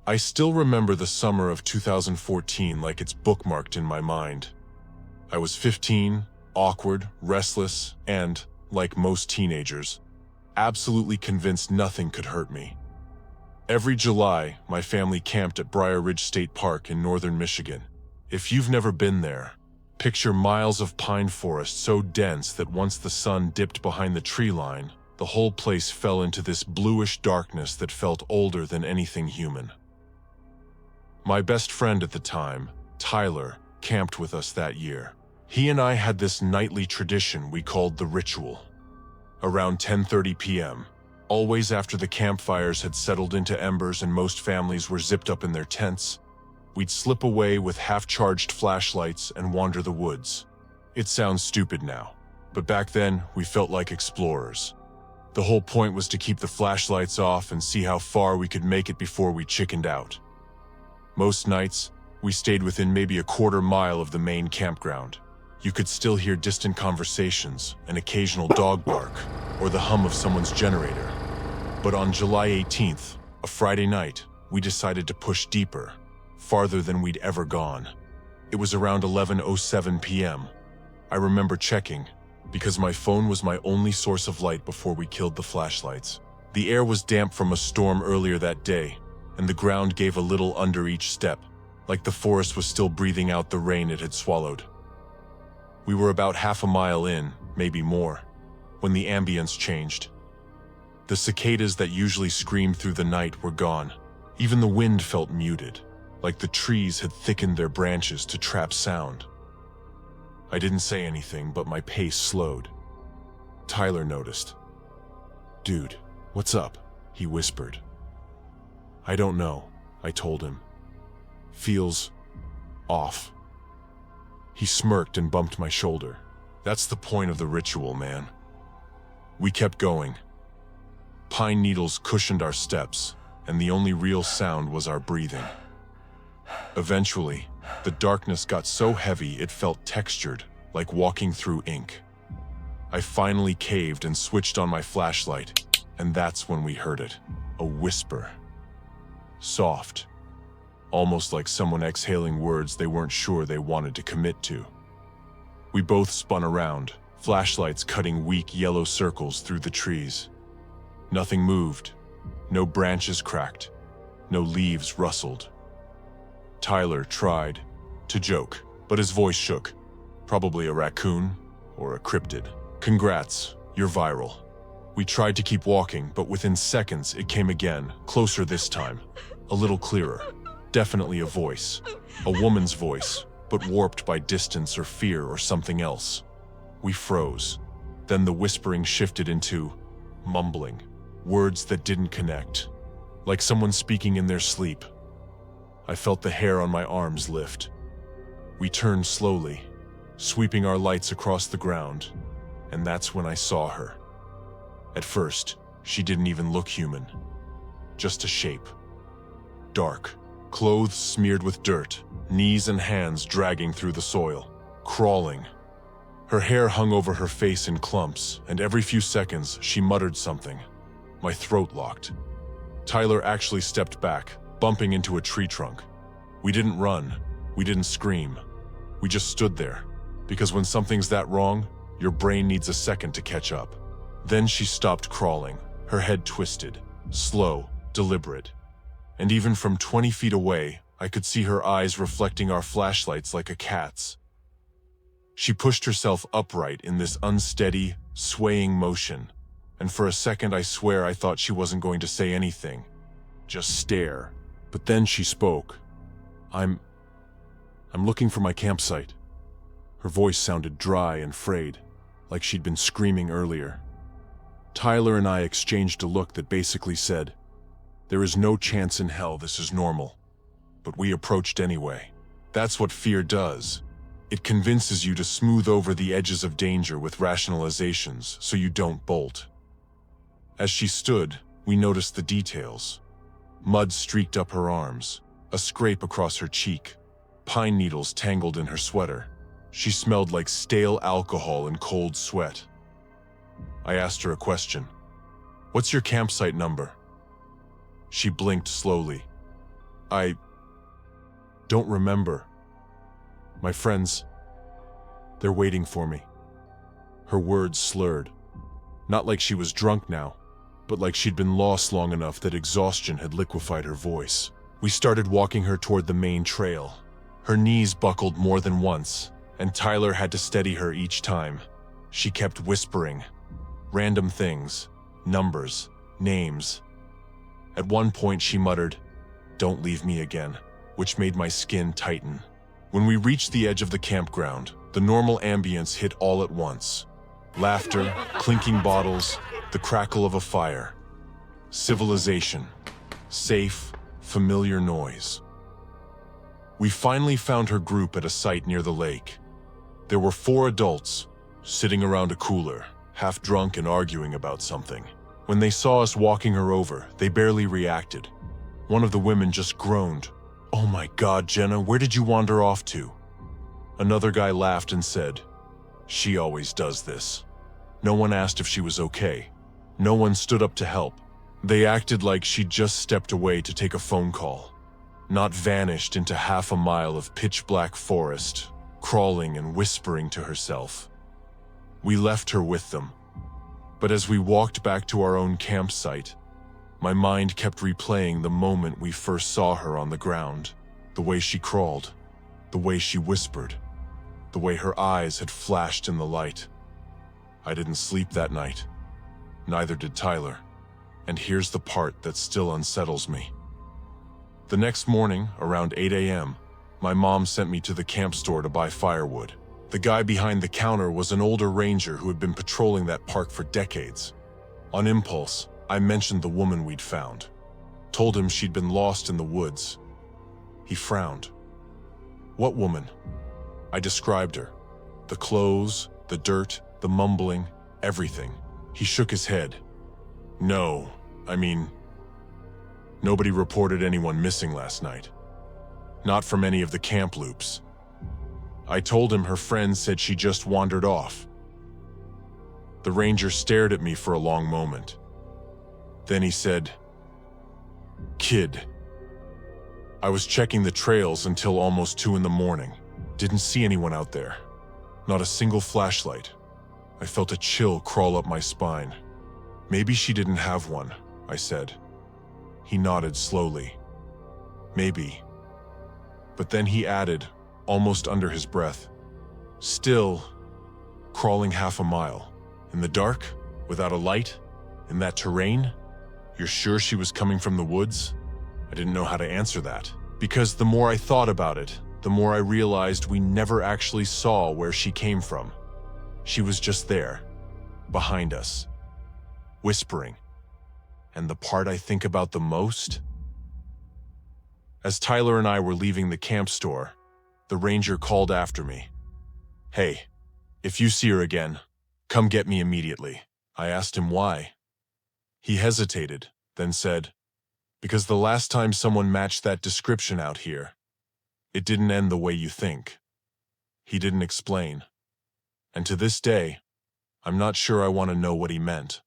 I still remember the summer of 2014 like it's bookmarked in my mind. I was 15, awkward, restless, and, like most teenagers, absolutely convinced nothing could hurt me. Every July, my family camped at Briar Ridge State Park in northern Michigan. If you've never been there, picture miles of pine forest so dense that once the sun dipped behind the tree line, the whole place fell into this bluish darkness that felt older than anything human. My best friend at the time, Tyler, camped with us that year. He and I had this nightly tradition we called the ritual. Around 10:30 p.m., always after the campfires had settled into embers and most families were zipped up in their tents, we'd slip away with half-charged flashlights and wander the woods. It sounds stupid now, but back then we felt like explorers. The whole point was to keep the flashlights off and see how far we could make it before we chickened out. Most nights, we stayed within maybe a quarter mile of the main campground. You could still hear distant conversations, an occasional dog bark, or the hum of someone's generator. But on July 18th, a Friday night, we decided to push deeper, farther than we'd ever gone. It was around 11:07 p.m. I remember checking, because my phone was my only source of light before we killed the flashlights. The air was damp from a storm earlier that day, and the ground gave a little under each step, like the forest was still breathing out the rain it had swallowed. We were about half a mile in, maybe more, when the ambience changed. The cicadas that usually screamed through the night were gone. Even the wind felt muted, like the trees had thickened their branches to trap sound. I didn't say anything, but my pace slowed. Tyler noticed. "Dude, what's up?" he whispered. "I don't know," I told him. "Feels off." He smirked and bumped my shoulder. "That's the point of the ritual, man." We kept going. Pine needles cushioned our steps, and the only real sound was our breathing. Eventually, the darkness got so heavy it felt textured, like walking through ink. I finally caved and switched on my flashlight, and that's when we heard it. A whisper. Soft. Almost like someone exhaling words they weren't sure they wanted to commit to. We both spun around, flashlights cutting weak yellow circles through the trees. Nothing moved. No branches cracked. No leaves rustled. Tyler tried to joke, but his voice shook. Probably a raccoon or a cryptid. "Congrats, you're viral." We tried to keep walking, but within seconds it came again, closer this time. A little clearer. Definitely a voice. A woman's voice, but warped by distance or fear or something else. We froze. Then the whispering shifted into mumbling. Words that didn't connect. Like someone speaking in their sleep. I felt the hair on my arms lift. We turned slowly, sweeping our lights across the ground, and that's when I saw her. At first, she didn't even look human. Just a shape. Dark, clothes smeared with dirt, knees and hands dragging through the soil, crawling. Her hair hung over her face in clumps, and every few seconds she muttered something. My throat locked. Tyler actually stepped back, bumping into a tree trunk. We didn't run. We didn't scream. We just stood there, because when something's that wrong, your brain needs a second to catch up. Then she stopped crawling, her head twisted, slow, deliberate. And even from 20 feet away, I could see her eyes reflecting our flashlights like a cat's. She pushed herself upright in this unsteady, swaying motion, and for a second I swear I thought she wasn't going to say anything, just stare. But then she spoke. I'm looking for my campsite." Her voice sounded dry and frayed, like she'd been screaming earlier. Tyler and I exchanged a look that basically said, "There is no chance in hell this is normal." But we approached anyway. That's what fear does. It convinces you to smooth over the edges of danger with rationalizations so you don't bolt. As she stood, we noticed the details. Mud streaked up her arms, a scrape across her cheek, pine needles tangled in her sweater. She smelled like stale alcohol and cold sweat. I asked her a question. "What's your campsite number?" She blinked slowly. I don't remember. My friends, they're waiting for me. Her words slurred. Not like she was drunk now, but like she'd been lost long enough that exhaustion had liquefied her voice. We started walking her toward the main trail. Her knees buckled more than once, and Tyler had to steady her each time. She kept whispering. Random things, numbers, names. At one point she muttered, "Don't leave me again," which made my skin tighten. When we reached the edge of the campground, the normal ambience hit all at once. Laughter, clinking bottles, the crackle of a fire. Civilization. Safe, familiar noise. We finally found her group at a site near the lake. There were 4 adults, sitting around a cooler, half drunk and arguing about something. When they saw us walking her over, they barely reacted. One of the women just groaned. "Oh my God, Jenna, where did you wander off to?" Another guy laughed and said, "She always does this." No one asked if she was okay. No one stood up to help. They acted like she'd just stepped away to take a phone call, not vanished into half a mile of pitch-black forest, crawling and whispering to herself. We left her with them. But as we walked back to our own campsite, my mind kept replaying the moment we first saw her on the ground. The way she crawled, the way she whispered, the way her eyes had flashed in the light. I didn't sleep that night. Neither did Tyler. And here's the part that still unsettles me. The next morning, around 8 a.m., my mom sent me to the camp store to buy firewood. The guy behind the counter was an older ranger who had been patrolling that park for decades. On impulse, I mentioned the woman we'd found. Told him she'd been lost in the woods. He frowned. "What woman?" I described her. The clothes, the dirt, the mumbling, everything. He shook his head. "No, nobody reported anyone missing last night. Not from any of the camp loops." I told him her friend said she just wandered off. The ranger stared at me for a long moment. Then he said, "Kid, I was checking the trails until almost 2 in the morning. Didn't see anyone out there. Not a single flashlight. I felt a chill crawl up my spine." "Maybe she didn't have one," I said. He nodded slowly. "Maybe." But then he added, almost under his breath, "Still, crawling half a mile, in the dark, without a light, in that terrain? You're sure she was coming from the woods?" I didn't know how to answer that, because the more I thought about it, the more I realized we never actually saw where she came from. She was just there, behind us, whispering. And the part I think about the most? As Tyler and I were leaving the camp store, the ranger called after me. "Hey, if you see her again, come get me immediately." I asked him why. He hesitated, then said, "Because the last time someone matched that description out here, it didn't end the way you think." He didn't explain. And to this day, I'm not sure I want to know what he meant.